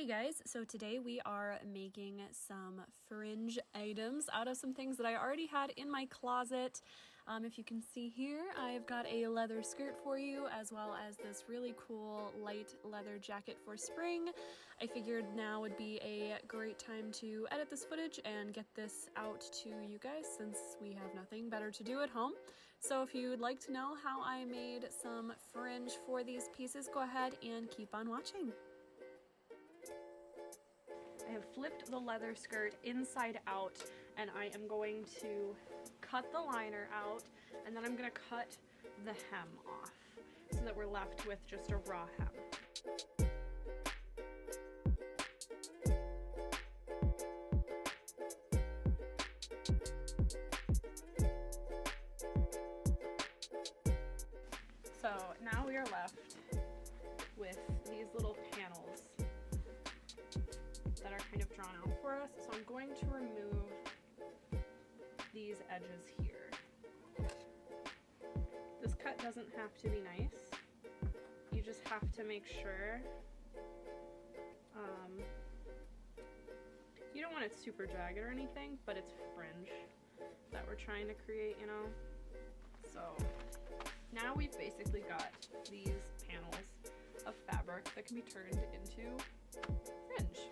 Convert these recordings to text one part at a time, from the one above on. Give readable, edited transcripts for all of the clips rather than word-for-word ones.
Hey guys, so today we are making some fringe items out of some things that I already had in my closet. If you can see here, I've got a leather skirt for you, as well as this really cool light leather jacket for spring. I figured now would be a great time to edit this footage and get this out to you guys since we have nothing better to do at home. So if you'd like to know how I made some fringe for these pieces, go ahead and keep on watching. I have flipped the leather skirt inside out, and I am going to cut the liner out, and then I'm going to cut the hem off so that we're left with just a raw hem. So now we are left with these little panels that are kind of drawn out for us. So I'm going to remove these edges here. This cut doesn't have to be nice. You just have to make sure you don't want it super jagged or anything, but it's fringe that we're trying to create, you know? So now we've basically got these panels of fabric that can be turned into fringe.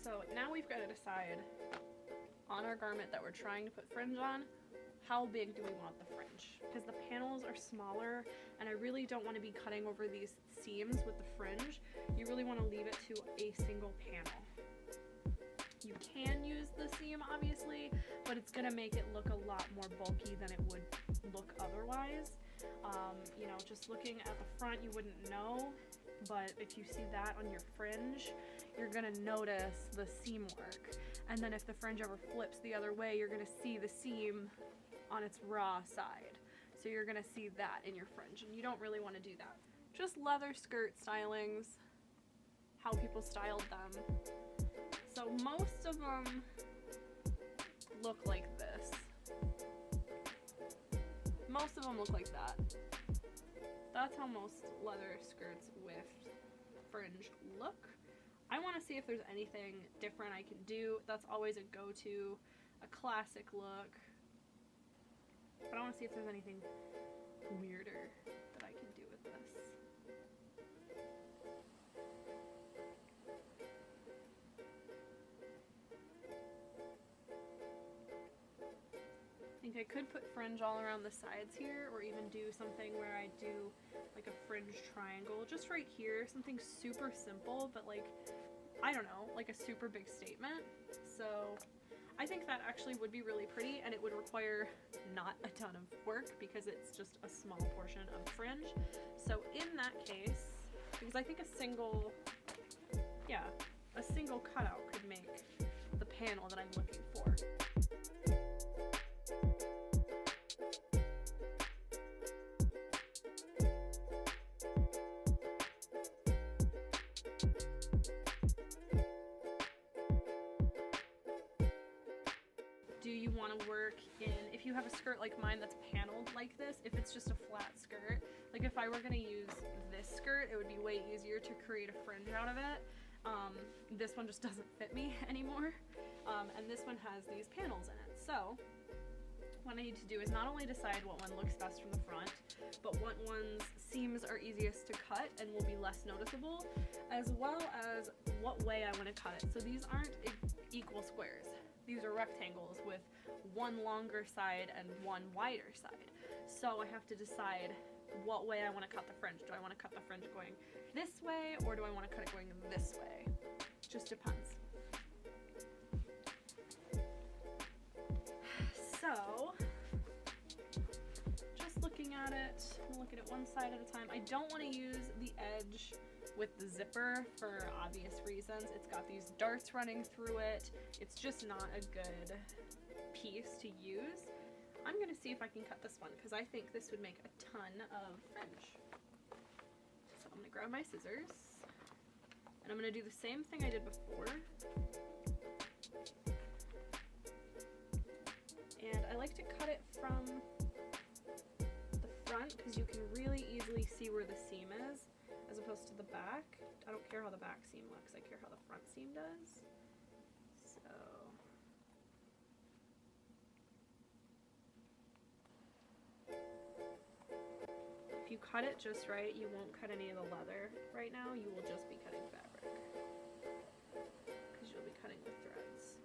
So now we've got to decide on our garment that we're trying to put fringe on, how big do we want the fringe? Because the panels are smaller and I really don't want to be cutting over these seams with the fringe. You really want to leave it to a single panel. You can use the seam obviously, but it's going to make it look a lot more bulky than it would look otherwise. You know, just looking at the front you wouldn't know, but if you see that on your fringe, you're going to notice the seam work. And then if the fringe ever flips the other way, you're going to see the seam on its raw side. So you're going to see that in your fringe, and you don't really want to do that. Just leather skirt stylings, how people styled them. So most of them look like this. Most of them look like that. That's how most leather skirts with fringe look. I want to see if there's anything different I can do. That's always a go-to, a classic look. But I want to see if there's anything weirder that I can do with this. I think I could put fringe all around the sides here, or even do something where I do like a fringe triangle just right here, something super simple but like, I don't know, like a super big statement. So I think that actually would be really pretty, and it would require not a ton of work because it's just a small portion of fringe. So in that case, because I think a single cutout could make the panel that I'm looking for. Do you want to work in, if you have a skirt like mine that's paneled like this, if it's just a flat skirt, like if I were going to use this skirt, it would be way easier to create a fringe out of it. This one just doesn't fit me anymore, and this one has these panels in it. So what I need to do is not only decide what one looks best from the front, but what one's seams are easiest to cut and will be less noticeable, as well as what way I want to cut it. So these aren't equal squares. These are rectangles with one longer side and one wider side. So I have to decide what way I want to cut the fringe. Do I want to cut the fringe going this way, or do I want to cut it going this way? Just depends. So, just looking at it, I'm looking at one side at a time. I don't want to use the edge with the zipper for obvious reasons. It's got these darts running through it. It's just not a good piece to use. I'm going to see if I can cut this one because I think this would make a ton of fringe. So I'm going to grab my scissors and I'm going to do the same thing I did before. And I like to cut it from the front because you can really easily see where the seam is, as opposed close to the back. I don't care how the back seam looks, I care how the front seam does. So if you cut it just right, you won't cut any of the leather right now, you will just be cutting fabric. Because you'll be cutting with threads.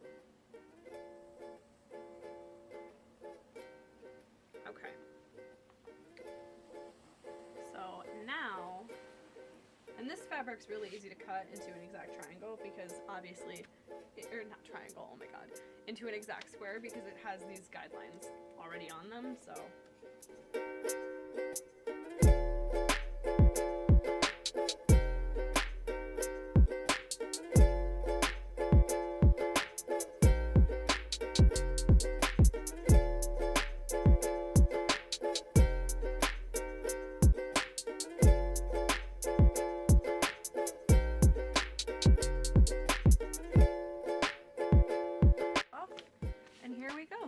Okay. So now, and this fabric's really easy to cut into an exact triangle because obviously, or not triangle, oh my god, into an exact square because it has these guidelines already on them, so.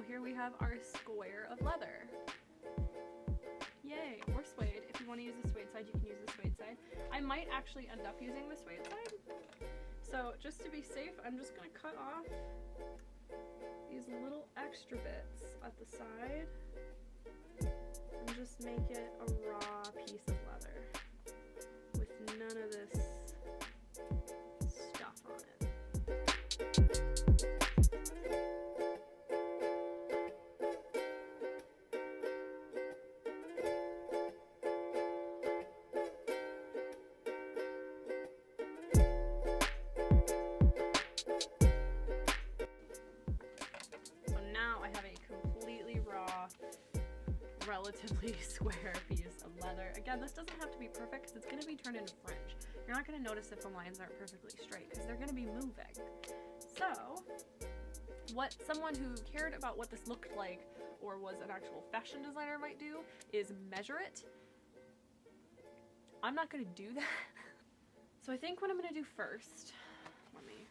Here we have our square of leather. Yay, or suede. If you want to use the suede side, you can use the suede side. I might actually end up using the suede side. So just to be safe, I'm just going to cut off these little extra bits at the side and just make it a raw piece of leather with none of this stuff on it. Relatively square piece of leather. Again, this doesn't have to be perfect because it's going to be turned into fringe. You're not going to notice if the lines aren't perfectly straight because they're going to be moving. So, what someone who cared about what this looked like or was an actual fashion designer might do is measure it. I'm not going to do that. So I think what I'm going to do first, let me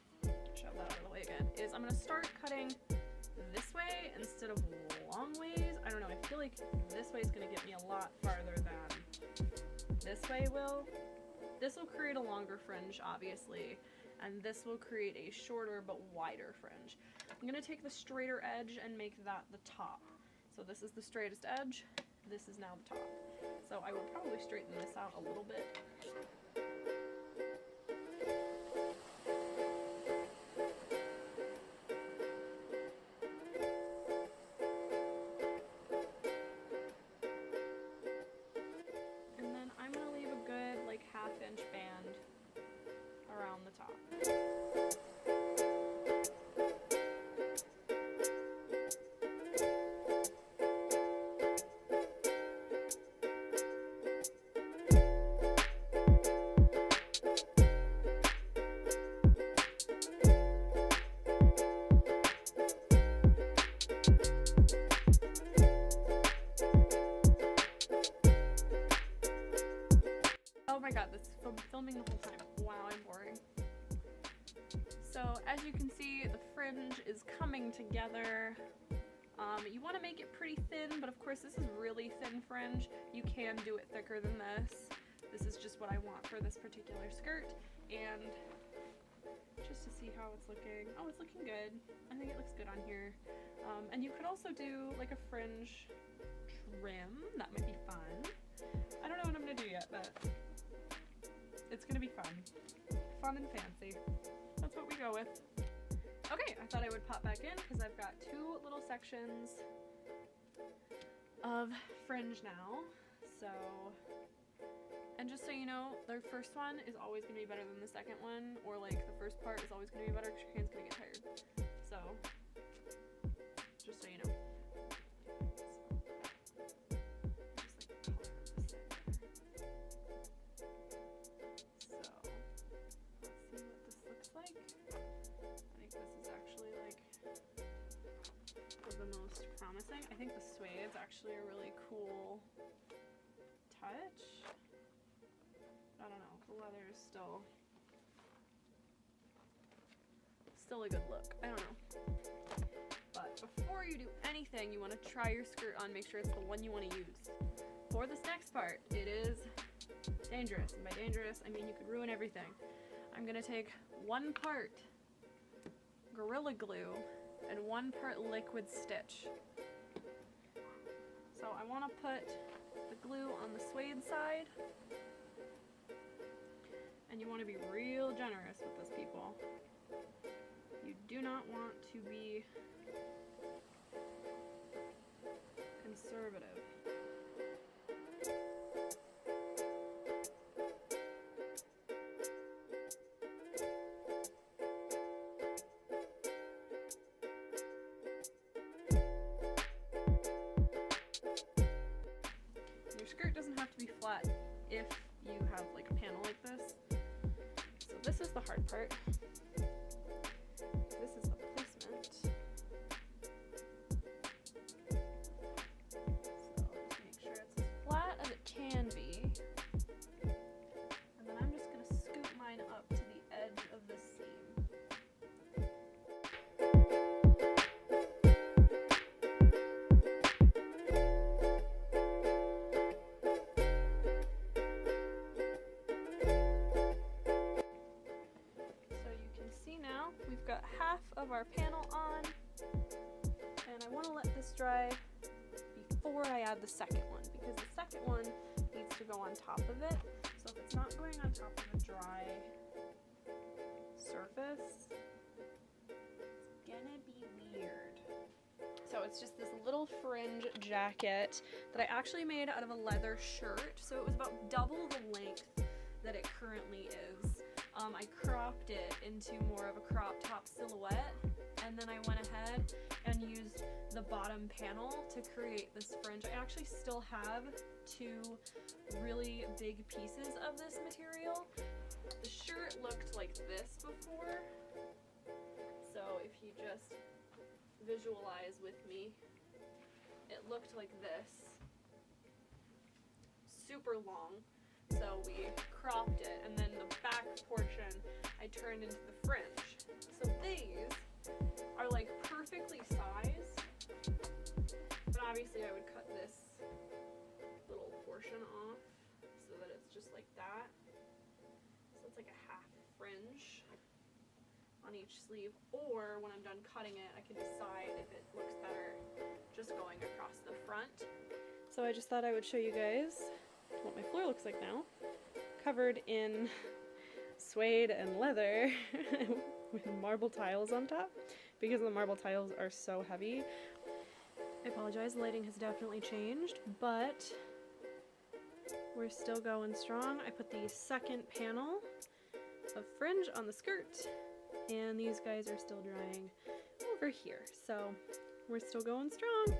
shove that out of the way again, is I'm going to start cutting this way instead of long ways. I don't know, I feel like this way is going to get me a lot farther than this way will. This will create a longer fringe, obviously, and this will create a shorter but wider fringe. I'm going to take the straighter edge and make that the top. So this is the straightest edge, this is now the top. So I will probably straighten this out a little bit. Half-inch band around the top. Oh my god, this is filming the whole time. Wow, I'm boring. So as you can see, the fringe is coming together. You want to make it pretty thin, but of course this is really thin fringe. You can do it thicker than this. This is just what I want for this particular skirt. And just to see how it's looking. Oh, it's looking good. I think it looks good on here. And you could also do like a fringe trim. That might be fun. I don't know what I'm going to do yet, but it's gonna be fun. Fun and fancy. That's what we go with. Okay, I thought I would pop back in because I've got two little sections of fringe now. So, and just so you know, the first one is always gonna be better than the second one, or like the first part is always gonna be better because your hand's gonna get tired. So, just so you know. I think the suede is actually a really cool touch. I don't know, the leather is still a good look. I don't know. But before you do anything, you want to try your skirt on, make sure it's the one you want to use. For this next part, it is dangerous. And by dangerous, I mean you could ruin everything. I'm gonna take 1 part Gorilla Glue and 1 part liquid stitch. So I want to put the glue on the suede side, and you want to be real generous with this, people. You do not want to be conservative. Your skirt doesn't have to be flat if you have like a panel like this. So this is the hard part. This is the placement. So just make sure it's as flat as it can be. And then I'm just going to scoop mine up to the edge of the seam. We've got half of our panel on, and I want to let this dry before I add the second one, because the second one needs to go on top of it. So if it's not going on top of a dry surface, it's gonna be weird. So it's just this little fringe jacket that I actually made out of a leather shirt, so it was about double the length that it currently is. I cropped it into more of a crop top silhouette, and then I went ahead and used the bottom panel to create this fringe. I actually still have 2 really big pieces of this material. The shirt looked like this before, so if you just visualize with me, it looked like this, super long. So we cropped it, and then the back portion I turned into the fringe. So these are like perfectly sized, but obviously I would cut this little portion off so that it's just like that. So it's like a half fringe on each sleeve, or when I'm done cutting it, I can decide if it looks better just going across the front. So I just thought I would show you guys what my floor looks like now, covered in suede and leather with marble tiles on top, because the marble tiles are so heavy. I apologize, the lighting has definitely changed, but we're still going strong. I put the second panel of fringe on the skirt, and these guys are still drying over here, so we're still going strong.